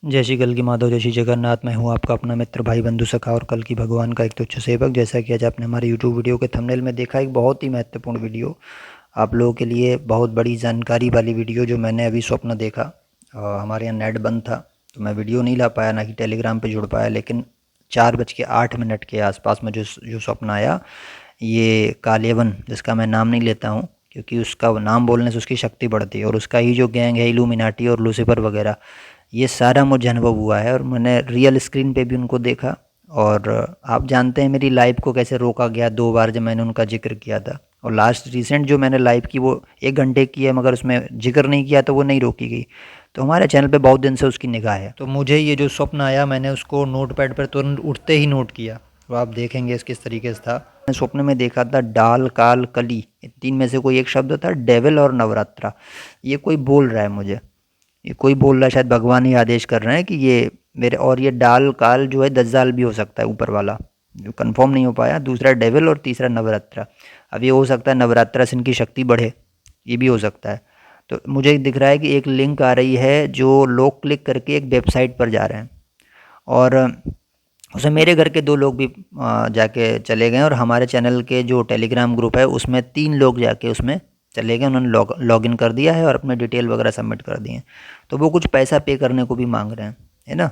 जय श्री कल की माधव, जय श्री जगन्नाथ। मैं हूं आपका अपना मित्र, भाई, बंधु, सखा और कल की भगवान का एक तुच्छ सेवक। जैसा कि आज आपने हमारे यूट्यूब वीडियो के थंबनेल में देखा, एक बहुत ही महत्वपूर्ण वीडियो, आप लोगों के लिए बहुत बड़ी जानकारी वाली वीडियो जो मैंने अभी स्वप्न देखा। हमारे यहाँ नेट बंद था तो मैं वीडियो नहीं ला पाया, ना कि टेलीग्राम पे जुड़ पाया, लेकिन 4:08 के आसपास में जो जो स्वप्न आया, ये कालियवन, जिसका मैं नाम नहीं लेता हूँ क्योंकि उसका नाम बोलने से उसकी शक्ति बढ़ती है, और उसका ही जो गैंग है इल्यूमिनाटी और लूसीफर वगैरह, ये सारा मुझे अनुभव हुआ है और मैंने रियल स्क्रीन पे भी उनको देखा। और आप जानते हैं मेरी लाइव को कैसे रोका गया 2 बार जब मैंने उनका जिक्र किया था, और लास्ट रिसेंट जो मैंने लाइव की वो 1 घंटे की है, मगर उसमें जिक्र नहीं किया तो वो नहीं रोकी गई। तो हमारे चैनल पे बहुत दिन से उसकी निगाह है। तो मुझे ये जो स्वप्न आया, मैंने उसको नोटपैड पर तुरंत उठते ही नोट किया। तो आप देखेंगे इस किस तरीके से था। मैंने स्वप्न में देखा था डाल, काल, कली, इन तीन में से कोई एक शब्द था, डेविल और नवरात्रा। ये कोई बोल रहा है मुझे, ये कोई बोल रहा है, शायद भगवान ही आदेश कर रहे हैं कि ये मेरे, और ये डाल काल जो है दज्जाल भी हो सकता है, ऊपर वाला जो कंफर्म नहीं हो पाया, दूसरा डेविल और तीसरा नवरात्रा। अब ये हो सकता है नवरात्रा से इनकी शक्ति बढ़े, ये भी हो सकता है। तो मुझे दिख रहा है कि एक लिंक आ रही है जो लोग क्लिक करके एक वेबसाइट पर जा रहे हैं, और उसमें मेरे घर के 2 लोग भी जाके चले गए, और हमारे चैनल के जो टेलीग्राम ग्रुप है उसमें 3 लोग जाके उसमें चले गए, उन्होंने लॉगिन कर दिया है और अपने डिटेल वगैरह सबमिट कर दिए हैं। तो वो कुछ पैसा पे करने को भी मांग रहे हैं, है ना।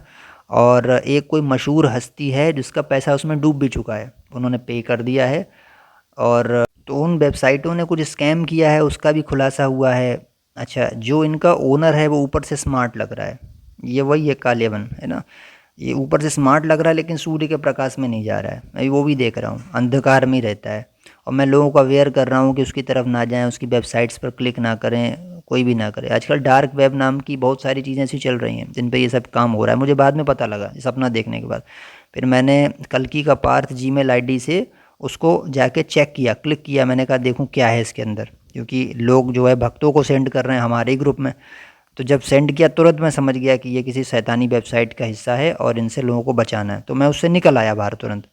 और एक कोई मशहूर हस्ती है जिसका पैसा उसमें डूब भी चुका है, उन्होंने पे कर दिया है। और तो उन वेबसाइटों ने कुछ स्कैम किया है, उसका भी खुलासा हुआ है। अच्छा, जो इनका ओनर है वो ऊपर से स्मार्ट लग रहा है, ये वही है कालियावन, है ना। ये ऊपर से स्मार्ट लग रहा है लेकिन सूर्य के प्रकाश में नहीं जा रहा है, मैं वो भी देख रहा हूँ, अंधकार में ही रहता है। और मैं लोगों को अवेयर कर रहा हूँ कि उसकी तरफ ना जाएं, उसकी वेबसाइट्स पर क्लिक ना करें, कोई भी ना करे। आजकल डार्क वेब नाम की बहुत सारी चीज़ें ऐसी चल रही हैं जिन पे ये सब काम हो रहा है, मुझे बाद में पता लगा सपना देखने के बाद। फिर मैंने कल्कि का पार्थ जीमेल आईडी से उसको जाके चेक किया, क्लिक किया, मैंने कहा देखूँ क्या है इसके अंदर, क्योंकि लोग जो है भक्तों को सेंड कर रहे हैं हमारे ही ग्रुप में। तो जब सेंड किया तुरंत मैं समझ गया कि ये किसी शैतानी वेबसाइट का हिस्सा है और इनसे लोगों को बचाना है, तो मैं उससे निकल आया बाहर तुरंत।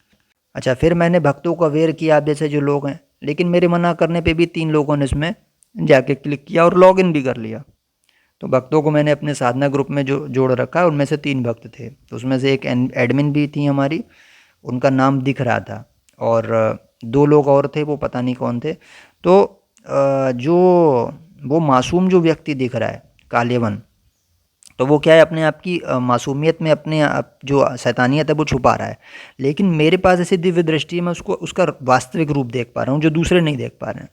अच्छा, फिर मैंने भक्तों को अवेयर किया, आप जैसे जो लोग हैं, लेकिन मेरे मना करने पे भी 3 लोगों ने इसमें जाके क्लिक किया और लॉगिन भी कर लिया। तो भक्तों को मैंने अपने साधना ग्रुप में जो जोड़ रखा है, उनमें से 3 भक्त थे, तो उसमें से एक एडमिन भी थी हमारी, उनका नाम दिख रहा था, और 2 लोग और थे, वो पता नहीं कौन थे। तो जो वो मासूम जो व्यक्ति दिख रहा है कालियवन, तो वो क्या है, अपने आप की मासूमियत में अपने आप जो शैतानियत है वो छुपा रहा है। लेकिन मेरे पास ऐसी दिव्य दृष्टि है, मैं उसको उसका वास्तविक रूप देख पा रहा हूँ जो दूसरे नहीं देख पा रहे हैं।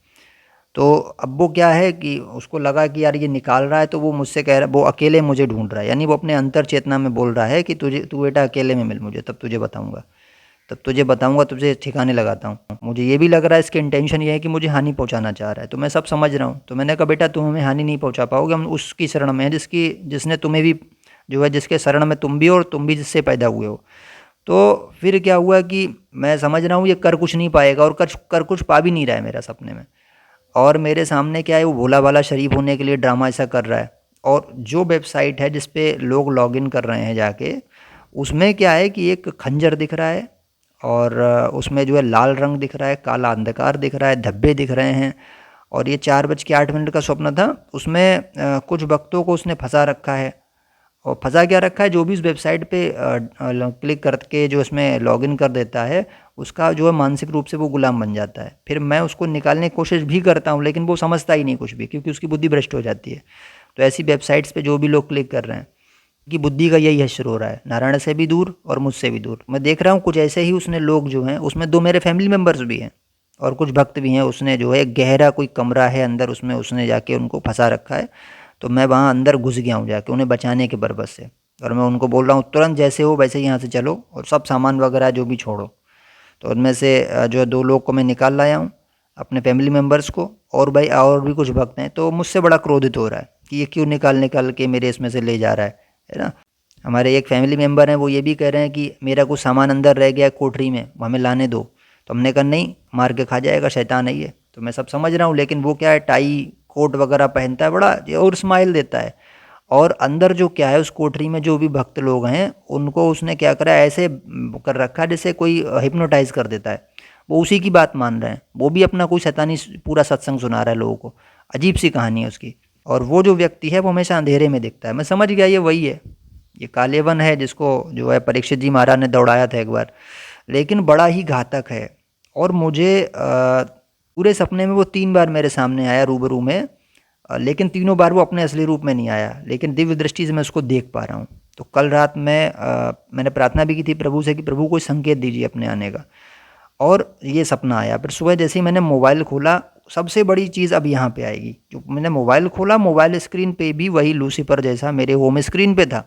तो अब वो क्या है कि उसको लगा कि यार ये निकाल रहा है, तो वो मुझसे कह रहा है, वो अकेले मुझे ढूंढ रहा है, यानी वो अपने अंतर चेतना में बोल रहा है कि तू बेटा अकेले में मिल मुझे, तब तुझे बताऊंगा, तुझे ठिकाने लगाता हूँ। मुझे ये भी लग रहा है इसकी इंटेंशन ये है कि मुझे हानि पहुंचाना चाह रहा है, तो मैं सब समझ रहा हूँ। तो मैंने कहा बेटा तुम हमें हानि नहीं पहुंचा पाओगे, हम उसकी शरण में हैं जिसने तुम्हें भी, जो है जिसके शरण में तुम भी और तुम भी जिससे पैदा हुए हो। तो फिर क्या हुआ कि मैं समझ रहा हूँ ये कर कुछ नहीं पाएगा, और कर कुछ पा भी नहीं रहा है मेरा सपने में। और मेरे सामने क्या है, वो भोला भाला शरीफ होने के लिए ड्रामा ऐसा कर रहा है। और जो वेबसाइट है जिस पे लोग लॉगिन कर रहे हैं जाके, उसमें क्या है कि एक खंजर दिख रहा है, और उसमें जो है लाल रंग दिख रहा है, काला अंधकार दिख रहा है, धब्बे दिख रहे हैं। और ये 4:08 का स्वप्न था। उसमें कुछ भक्तों को उसने फंसा रखा है, और फंसा क्या रखा है, जो भी उस वेबसाइट पे क्लिक करके जो इसमें लॉगिन कर देता है, उसका जो है मानसिक रूप से वो गुलाम बन जाता है। फिर मैं उसको निकालने की कोशिश भी करता हूँ, लेकिन वो समझता ही नहीं कुछ भी, क्योंकि उसकी बुद्धि भ्रष्ट हो जाती है। तो ऐसी वेबसाइट्स पे जो भी लोग क्लिक कर रहे हैं, कि बुद्धि का यही हश्र हो रहा है, नारायण से भी दूर और मुझसे भी दूर। मैं देख रहा हूँ कुछ ऐसे ही उसने लोग जो हैं, उसमें 2 मेरे फैमिली मेम्बर्स भी हैं और कुछ भक्त भी हैं। उसने जो है गहरा कोई कमरा है अंदर, उसमें उसने जाके उनको फंसा रखा है। तो मैं वहाँ अंदर घुस गया हूँ जाके उन्हें बचाने के पर्पज़ से, और मैं उनको बोल रहा हूँ तुरंत जैसे हो वैसे ही यहाँ से चलो, और सब सामान वगैरह जो भी छोड़ो। तो उनमें से जो है 2 लोग को मैं निकाल लाया हूँ, अपने फैमिली मेम्बर्स को, और भाई और भी कुछ भक्त हैं। तो मुझसे बड़ा क्रोधित हो रहा है कि ये क्यों निकाल निकाल के मेरे इसमें से ले जा रहा है ना। हमारे एक फैमिली मेम्बर हैं, वो ये भी कह रहे हैं कि मेरा कुछ सामान अंदर रह गया है कोठरी में, वो हमें लाने दो। तो हमने कहा नहीं, मार के खा जाएगा, शैतान है ये। तो मैं सब समझ रहा हूँ, लेकिन वो क्या है, टाई कोट वगैरह पहनता है बड़ा, और स्माइल देता है। और अंदर जो क्या है, उस कोठरी में जो भी भक्त लोग हैं उनको उसने क्या करा है, ऐसे कर रखा है जैसे कोई हिप्नोटाइज कर देता है। वो उसी की बात मान रहे हैं, वो भी अपना कोई शैतानी पूरा सत्संग सुना रहा है लोगों को। अजीब सी कहानी है उसकी। और वो जो व्यक्ति है वो हमेशा अंधेरे में दिखता है, मैं समझ गया ये वही है। ये कालेवन है जिसको जो है परीक्षित जी महाराज ने दौड़ाया था एक बार, लेकिन बड़ा ही घातक है। और मुझे पूरे सपने में वो 3 बार मेरे सामने आया रूबरू में, लेकिन तीनों बार वो अपने असली रूप में नहीं आया, लेकिन दिव्य दृष्टि से मैं उसको देख पा रहा हूँ। तो कल रात मैंने प्रार्थना भी की थी प्रभु से कि प्रभु कोई संकेत दीजिए अपने आने का, और ये सपना आया। फिर सुबह जैसे ही मैंने मोबाइल खोला, सबसे बड़ी चीज़ अब यहाँ पे आएगी, जो मैंने मोबाइल खोला, मोबाइल स्क्रीन पे भी वही लूसीफर जैसा मेरे होम स्क्रीन पे था,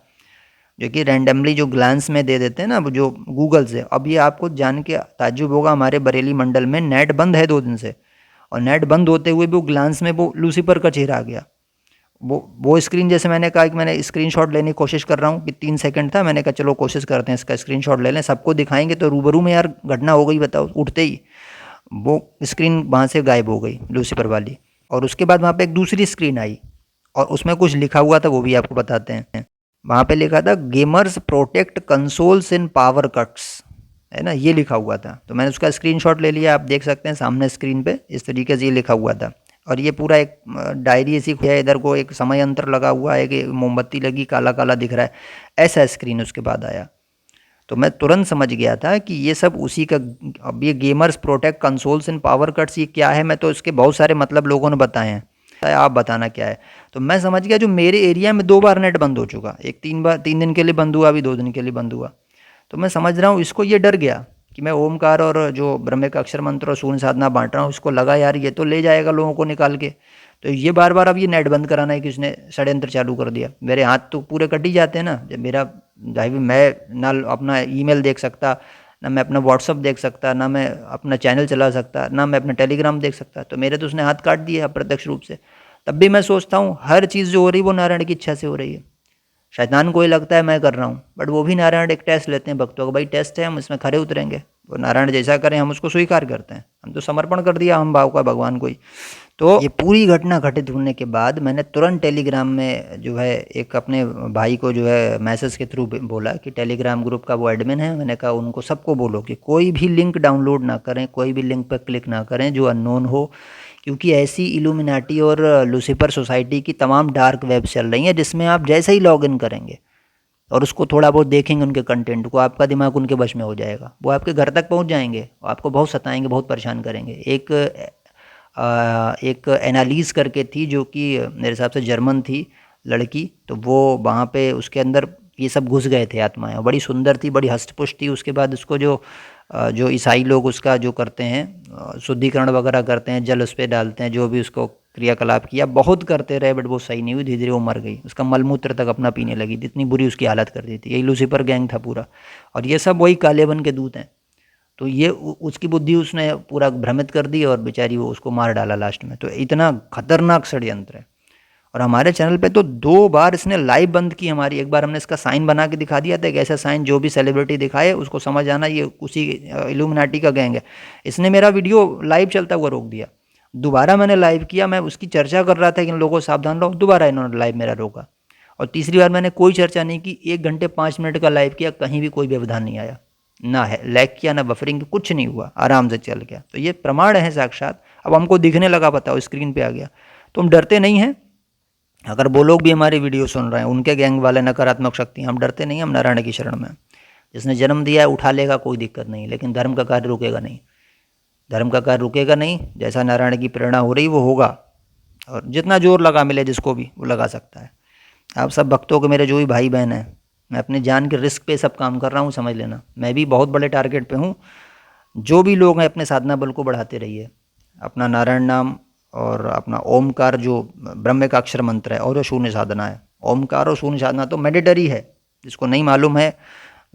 जो कि रैंडमली जो ग्लांस में दे देते हैं ना जो गूगल से। अब ये आपको जान के ताज्जुब होगा, हमारे बरेली मंडल में नेट बंद है 2 दिन से, और नेट बंद होते हुए भी वो ग्लांस में वो लूसीफर का चेहरा आ गया। वो स्क्रीन, जैसे मैंने कहा कि मैंने स्क्रीनशॉट लेने की कोशिश कर रहा हूँ कि 3 सेकंड था, मैंने कहा चलो कोशिश करते हैं इसका स्क्रीनशॉट ले लें, सबको दिखाएंगे। तो रूबरू में यार घटना हो गई, बताओ, उठते ही वो स्क्रीन वहाँ से गायब हो गई लूसीफर वाली। और उसके बाद वहाँ पे एक दूसरी स्क्रीन आई और उसमें कुछ लिखा हुआ था, वो भी आपको बताते हैं। वहाँ पे लिखा था गेमर्स प्रोटेक्ट कंसोल्स इन पावर कट्स, है ना, ये लिखा हुआ था। तो मैंने उसका स्क्रीनशॉट ले लिया, आप देख सकते हैं सामने स्क्रीन पे इस तरीके से ये लिखा हुआ था। और ये पूरा एक डायरी ऐसी है, इधर को एक समय अंतर लगा हुआ है कि मोमबत्ती लगी, काला काला दिख रहा है, ऐसा स्क्रीन उसके बाद आया। तो मैं तुरंत समझ गया था कि ये सब उसी का। अब ये गेमर्स प्रोटेक्ट कंसोल्स इन पावर कट्स, ये क्या है? मैं तो इसके बहुत सारे मतलब लोगों ने बताए हैं, आप बताना क्या है। तो मैं समझ गया जो मेरे एरिया में 2 बार नेट बंद हो चुका, एक 3 दिन के लिए बंद हुआ, अभी 2 दिन के लिए बंद हुआ। तो मैं समझ रहा हूँ इसको, ये डर गया कि मैं ओमकार और जो ब्रह्म का अक्षर मंत्र और शून्य साधना बांट रहा हूँ, इसको लगा यार ये तो ले जाएगा लोगों को निकाल के। तो ये बार बार अब ये नेट बंद कराना है कि उसने षड्यंत्र चालू कर दिया। मेरे हाथ तो पूरे कट ही जाते हैं ना, जब मेरा मैं ना अपना ईमेल देख सकता, ना मैं अपना व्हाट्सअप देख सकता, ना मैं अपना चैनल चला सकता, ना मैं अपना टेलीग्राम देख सकता। तो मेरे तो उसने हाथ काट दिए अप्रत्यक्ष रूप से। तब भी मैं सोचता हूँ हर चीज़ जो हो रही है वो नारायण की इच्छा से हो रही है। शैतान को ही लगता है मैं कर रहा हूँ, बट वो भी नारायण एक टेस्ट लेते हैं भक्तों का, भाई टेस्ट है, हम इसमें खरे उतरेंगे, वो नारायण जैसा करें हम उसको स्वीकार करते हैं। हम तो समर्पण कर दिया हम भाव का भगवान को ही। तो ये पूरी घटना घटित होने के बाद मैंने तुरंत टेलीग्राम में जो है एक अपने भाई को जो है मैसेज के थ्रू बोला कि टेलीग्राम ग्रुप का वो एडमिन है, मैंने कहा उनको सबको बोलो कि कोई भी लिंक डाउनलोड ना करें, कोई भी लिंक पर क्लिक ना करें जो अननोन हो, क्योंकि ऐसी इल्यूमिनाटी और लूसीफर सोसाइटी की तमाम डार्क वेब चल रही हैं जिसमें आप जैसे ही लॉगिन करेंगे और उसको थोड़ा बहुत देखेंगे उनके कंटेंट को, आपका दिमाग उनके वश में हो जाएगा। वो आपके घर तक पहुंच जाएंगे, आपको बहुत सताएंगे, बहुत परेशान करेंगे। एक एनालिस करके थी जो कि मेरे हिसाब से जर्मन थी लड़की, तो वो वहाँ पे उसके अंदर ये सब घुस गए थे आत्माएं, बड़ी सुंदर थी, बड़ी हष्टपुष्ट थी। उसके बाद उसको जो ईसाई लोग उसका जो करते हैं शुद्धिकरण वगैरह करते हैं, जल उस पर डालते हैं, जो भी उसको क्रियाकलाप किया बहुत करते रहे, बट वो सही नहीं हुई, धीरे धीरे वो मर गई। उसका मलमूत्र तक अपना पीने लगी, इतनी बुरी उसकी हालत कर दी थी। यही लूसीफर गैंग था पूरा, और ये सब वही कालेवन के दूत हैं। तो ये उसकी बुद्धि उसने पूरा भ्रमित कर दी और बेचारी वो उसको मार डाला लास्ट में। तो इतना खतरनाक षड्यंत्र है। और हमारे चैनल पे तो 2 बार इसने लाइव बंद की हमारी। एक बार हमने इसका साइन बना के दिखा दिया था कि ऐसा साइन जो भी सेलिब्रिटी दिखाए उसको समझ आना ये उसी इल्यूमिनाटी का गैंग है। इसने मेरा वीडियो लाइव चलता हुआ रोक दिया। दोबारा मैंने लाइव किया, मैं उसकी चर्चा कर रहा था कि इन लोगों को सावधान रहो, दोबारा इन्होंने लाइव मेरा रोका। और तीसरी बार मैंने कोई चर्चा नहीं की, 1 घंटे 5 मिनट का लाइव किया, कहीं भी कोई व्यवधान नहीं आया, ना है लैग किया, ना बफरिंग, कुछ नहीं हुआ, आराम से चल गया। तो ये प्रमाण है साक्षात। अब हमको दिखने लगा, बताओ स्क्रीन पे आ गया। तो हम डरते नहीं हैं। अगर वो लोग भी हमारी वीडियो सुन रहे हैं, उनके गैंग वाले नकारात्मक शक्ति, हम डरते नहीं, हम नारायण की शरण में। जिसने जन्म दिया है उठा लेगा, कोई दिक्कत नहीं, लेकिन धर्म का कार्य रुकेगा नहीं, धर्म का कार्य रुकेगा नहीं। जैसा नारायण की प्रेरणा हो रही वो होगा, और जितना जोर लगा मिले जिसको भी वो लगा सकता है। आप सब भक्तों के, मेरे जो भी भाई बहन हैं, मैं अपने जान के रिस्क पे सब काम कर रहा हूँ, समझ लेना। मैं भी बहुत बड़े टारगेट पे हूँ। जो भी लोग हैं अपने साधना बल को बढ़ाते रहिए, अपना नारायण नाम और अपना ओमकार जो ब्रह्म का अक्षर मंत्र है और जो शून्य साधना है। ओमकार और शून्य साधना तो मैंडेटरी है, जिसको नहीं मालूम है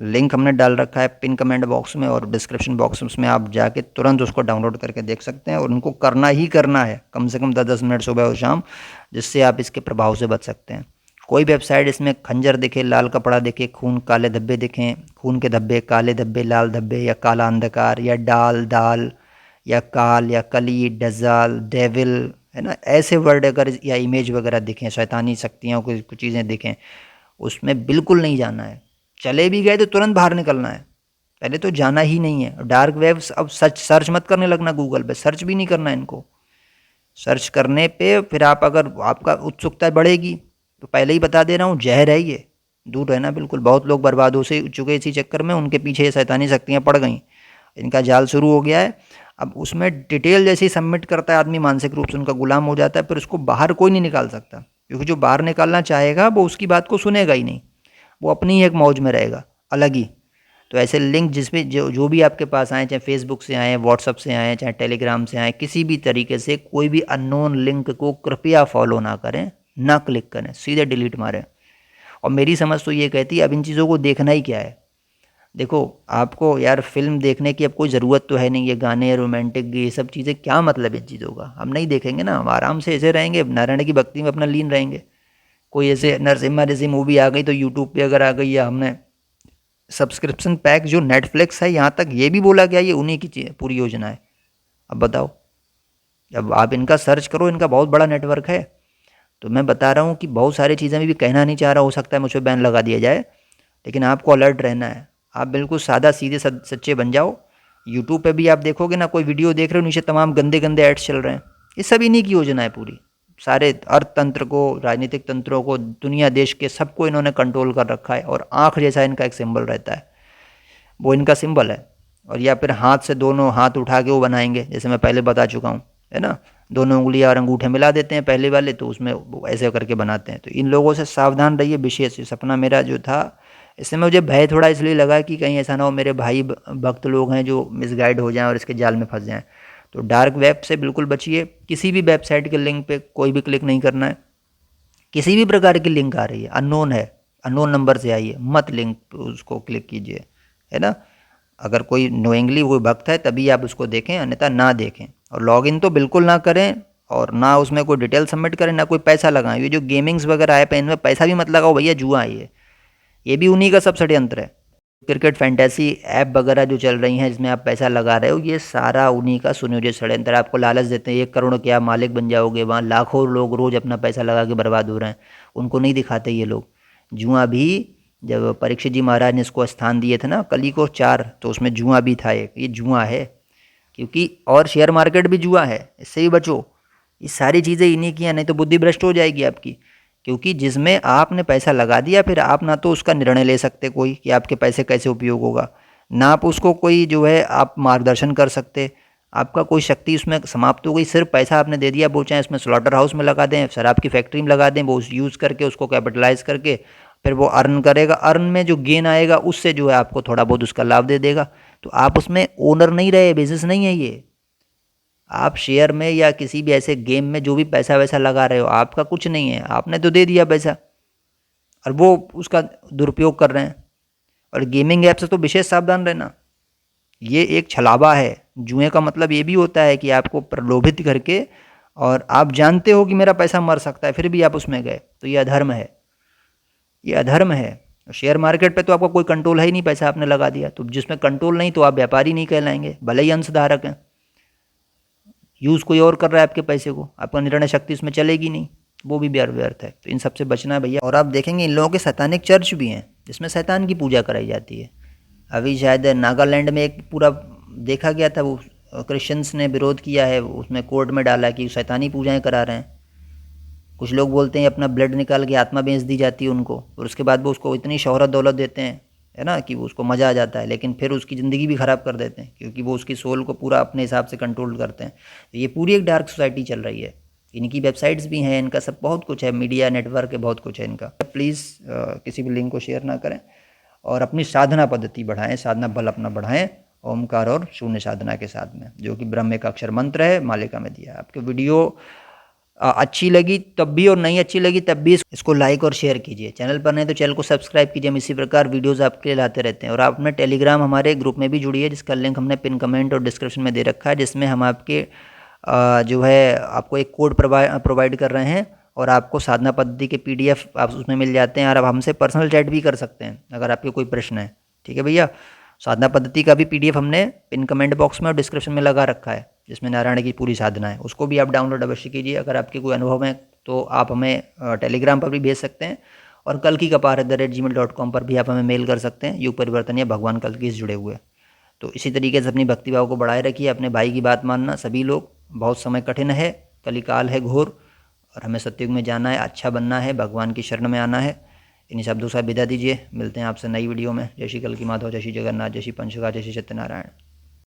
लिंक हमने डाल रखा है पिन कमेंट बॉक्स में और डिस्क्रिप्शन बॉक्स में, उसमें आप जाके तुरंत उसको डाउनलोड करके देख सकते हैं। और उनको करना ही करना है, कम से कम 10-10 मिनट सुबह और शाम, जिससे आप इसके प्रभाव से बच सकते हैं। कोई वेबसाइट इसमें खंजर दिखे, लाल कपड़ा दिखे, खून काले धब्बे दिखें, खून के धब्बे, काले धब्बे, लाल धब्बे, या काला अंधकार, या डाल दाल, या काल, या कली, डजाल, डेविल, है ना, ऐसे वर्ड अगर या इमेज वगैरह दिखें, शैतानी शक्तियों की कुछ चीज़ें दिखें, उसमें बिल्कुल नहीं जाना है। चले भी गए तो तुरंत बाहर निकलना है, पहले तो जाना ही नहीं है। डार्क वेब्स अब सर्च मत करने लगना, गूगल पे सर्च भी नहीं करना इनको। सर्च करने पे फिर आप, अगर आपका उत्सुकता बढ़ेगी, तो पहले ही बता दे रहा हूँ, जहर है ये। दूर रहना बिल्कुल। बहुत लोग बर्बाद हो से चुके इसी चक्कर में, उनके पीछे ये शैतानी शक्तियाँ पड़ गई, इनका जाल शुरू हो गया है। अब उसमें डिटेल जैसे ही सबमिट करता है आदमी, मानसिक रूप से उनका गुलाम हो जाता है, फिर उसको बाहर कोई नहीं निकाल सकता, क्योंकि जो बाहर निकालना चाहेगा वो उसकी बात को सुनेगा ही नहीं, वो अपनी ही एक मौज में रहेगा अलग ही। तो ऐसे लिंक जिसमें जो भी आपके पास आए, चाहे फेसबुक से आए, व्हाट्सअप से आए, चाहे टेलीग्राम से आए, किसी भी तरीके से कोई भी अननोन लिंक को कृपया फॉलो ना करें, ना क्लिक करें, सीधे डिलीट मारें। और मेरी समझ तो ये कहती है अब इन चीज़ों को देखना ही क्या है। देखो आपको यार फिल्म देखने की अब कोई ज़रूरत तो है नहीं, ये गाने रोमांटिक ये सब चीज़ें क्या मतलब इन चीज़ों का, हम नहीं देखेंगे ना, हम आराम से ऐसे रहेंगे, नारायण की भक्ति में अपना लीन रहेंगे। कोई ऐसे नरसिम्हा जैसी मूवी आ गई तो यूट्यूब पे अगर आ गई, या हमने सब्सक्रिप्शन पैक जो नेटफ्लिक्स है, यहाँ तक ये भी बोला गया ये उन्हीं की पूरी योजना है। अब बताओ, अब आप इनका सर्च करो, इनका बहुत बड़ा नेटवर्क है। तो मैं बता रहा हूँ कि बहुत सारी चीज़ें मैं भी कहना नहीं चाह रहा, हो सकता है मुझ पर बैन लगा दिया जाए, लेकिन आपको अलर्ट रहना है। आप बिल्कुल सादा सीधे सच्चे बन जाओ। यूट्यूब पे भी आप देखोगे ना, कोई वीडियो देख रहे हो, नीचे तमाम गंदे गंदे एड्स चल रहे हैं, ये सब इन्हीं की योजना है पूरी। सारे अर्थतंत्र को, राजनीतिक तंत्रों को, दुनिया देश के सबको इन्होंने कंट्रोल कर रखा है। और आँख जैसा इनका एक सिंबल रहता है, वो इनका सिंबल है। और या फिर हाथ से दोनों हाथ उठा के वो बनाएंगे, जैसे मैं पहले बता चुका हूँ, है ना, दोनों उंगलियां और अंगूठे मिला देते हैं पहले वाले, तो उसमें वो ऐसे करके बनाते हैं। तो इन लोगों से सावधान रहिए। विशेष सपना मेरा जो था, इससे मुझे भय थोड़ा इसलिए लगा कि कहीं ऐसा ना हो मेरे भाई भक्त लोग हैं जो मिसगाइड हो जाएं और इसके जाल में फंस जाएं। तो डार्क वेब से बिल्कुल बचिए, किसी भी वेबसाइट के लिंक पे कोई भी क्लिक नहीं करना है। किसी भी प्रकार की लिंक आ रही है, अननोन है, अननोन नंबर से आई है, मत लिंक उसको क्लिक कीजिए, है ना। अगर कोई नोइंगली कोई भक्त है तभी आप उसको देखें, अन्यथा ना देखें। और लॉगिन तो बिल्कुल ना करें, और ना उसमें कोई डिटेल सबमिट करें, ना कोई पैसा लगाएं। ये जो गेमिंग्स वगैरह ऐप है इनमें पैसा भी मत लगाओ भैया, जुआ है ये भी उन्हीं का सब षड्यंत्र है। क्रिकेट फैंटेसी ऐप वगैरह जो चल रही हैं जिसमें आप पैसा लगा रहे हो, ये सारा उन्हीं का सुनियोजित षड्यंत्र। आपको लालच देते हैं 1 करोड़ के आप मालिक बन जाओगे, वहाँ लाखों लोग रोज़ अपना पैसा लगा के बर्बाद हो रहे हैं, उनको नहीं दिखाते ये लोग। जुआ भी, जब परीक्षित जी महाराज ने इसको स्थान दिए थे ना कली को 4, तो उसमें जुआ भी था एक, ये जुआ है। क्योंकि और शेयर मार्केट भी जुआ है, इससे भी बचो। ये सारी चीज़ें इन्हीं की हैं, नहीं तो बुद्धि भ्रष्ट हो जाएगी आपकी। क्योंकि जिसमें आपने पैसा लगा दिया, फिर आप ना तो उसका निर्णय ले सकते कोई कि आपके पैसे कैसे उपयोग होगा, ना आप उसको कोई जो है आप मार्गदर्शन कर सकते। आपका कोई शक्ति उसमें समाप्त हो गई। सिर्फ पैसा आपने दे दिया, वो चाहे इसमें स्लॉटर हाउस में लगा दें, शराब की फैक्ट्री में लगा दें, वो यूज़ करके उसको कैपिटलाइज करके फिर वो अर्न करेगा। अर्न में जो गेन आएगा उससे जो है आपको थोड़ा बहुत उसका लाभ दे देगा। तो आप उसमें ओनर नहीं रहे, बिजनेस नहीं है ये। आप शेयर में या किसी भी ऐसे गेम में जो भी पैसा वैसा लगा रहे हो, आपका कुछ नहीं है, आपने तो दे दिया पैसा और वो उसका दुरुपयोग कर रहे हैं। और गेमिंग ऐप से तो विशेष सावधान रहना, ये एक छलावा है। जुए का मतलब ये भी होता है कि आपको प्रलोभित करके, और आप जानते हो कि मेरा पैसा मर सकता है, फिर भी आप उसमें गए, तो ये अधर्म है, ये अधर्म है। शेयर मार्केट पे तो आपका कोई कंट्रोल है ही नहीं, पैसा आपने लगा दिया, तो जिसमें कंट्रोल नहीं तो आप व्यापारी नहीं कहलाएंगे, भले ही अंशधारक हैं। यूज़ कोई और कर रहा है आपके पैसे को, आपका निर्णय शक्ति उसमें चलेगी नहीं, वो भी व्यर्थ है। तो इन सबसे बचना है भैया। और आप देखेंगे इन लोगों के सैतानिक चर्च भी हैं जिसमें शैतान की पूजा कराई जाती है। अभी शायद नागालैंड में एक पूरा देखा गया था, वो क्रिश्चियंस ने विरोध किया है, उसमें कोर्ट में डाला कि शैतानी पूजाएं करा रहे हैं। कुछ लोग बोलते हैं अपना ब्लड निकाल के आत्मा बेच दी जाती है उनको, और उसके बाद वो उसको इतनी शोहरत दौलत देते हैं, है ना, कि वो उसको मज़ा आ जाता है, लेकिन फिर उसकी ज़िंदगी भी ख़राब कर देते हैं, क्योंकि वो उसकी सोल को पूरा अपने हिसाब से कंट्रोल करते हैं। तो ये पूरी एक डार्क सोसाइटी चल रही है। इनकी वेबसाइट्स भी हैं, इनका सब बहुत कुछ है, मीडिया नेटवर्क है, बहुत कुछ है इनका। प्लीज़ किसी भी लिंक को शेयर ना करें, और अपनी साधना पद्धति बढ़ाएं, साधना बल अपना बढ़ाएं, ओमकार और शून्य साधना के साथ में, जो कि ब्रह्म का अक्षर मंत्र है, मालिका में दिया है। आपकी वीडियो अच्छी लगी तब भी और नहीं अच्छी लगी तब भी इसको लाइक और शेयर कीजिए। चैनल पर नहीं तो चैनल को सब्सक्राइब कीजिए। हम इसी प्रकार वीडियोस आपके लिए लाते रहते हैं। और आप अपने टेलीग्राम हमारे ग्रुप में भी जुड़िए, जिसका लिंक हमने पिन कमेंट और डिस्क्रिप्शन में दे रखा है, जिसमें हम आपके जो है आपको एक कोड प्रोवाइड कर रहे हैं, और आपको साधना पद्धति के PDF आप उसमें मिल जाते हैं। और आप हमसे पर्सनल चैट भी कर सकते हैं अगर आपके कोई प्रश्न है। ठीक है भैया, साधना पद्धति का भी PDF हमने पिन कमेंट बॉक्स में और डिस्क्रिप्शन में लगा रखा है, जिसमें नारायण की पूरी साधना है, उसको भी आप डाउनलोड अवश्य कीजिए। अगर आपके कोई अनुभव है तो आप हमें टेलीग्राम पर भी भेज सकते हैं, और कल की कपार@gmail.com पर भी आप हमें मेल कर सकते हैं, युग परिवर्तन या भगवान कल की से जुड़े हुए। तो इसी तरीके से अपनी भक्तिभाव को बढ़ाए रखिए, अपने भाई की बात मानना सभी लोग। बहुत समय कठिन है, कलिकाल है घोर, और हमें सत्युग में जाना है, अच्छा बनना है, भगवान की शरण में आना है। इन्हीं शब्दों से विदा दीजिए, मिलते हैं आपसे नई वीडियो में। जय श्री कल की माधव, जय श्री जगन्नाथ, जय श्री पंचगा, जय श्री सत्यनारायण।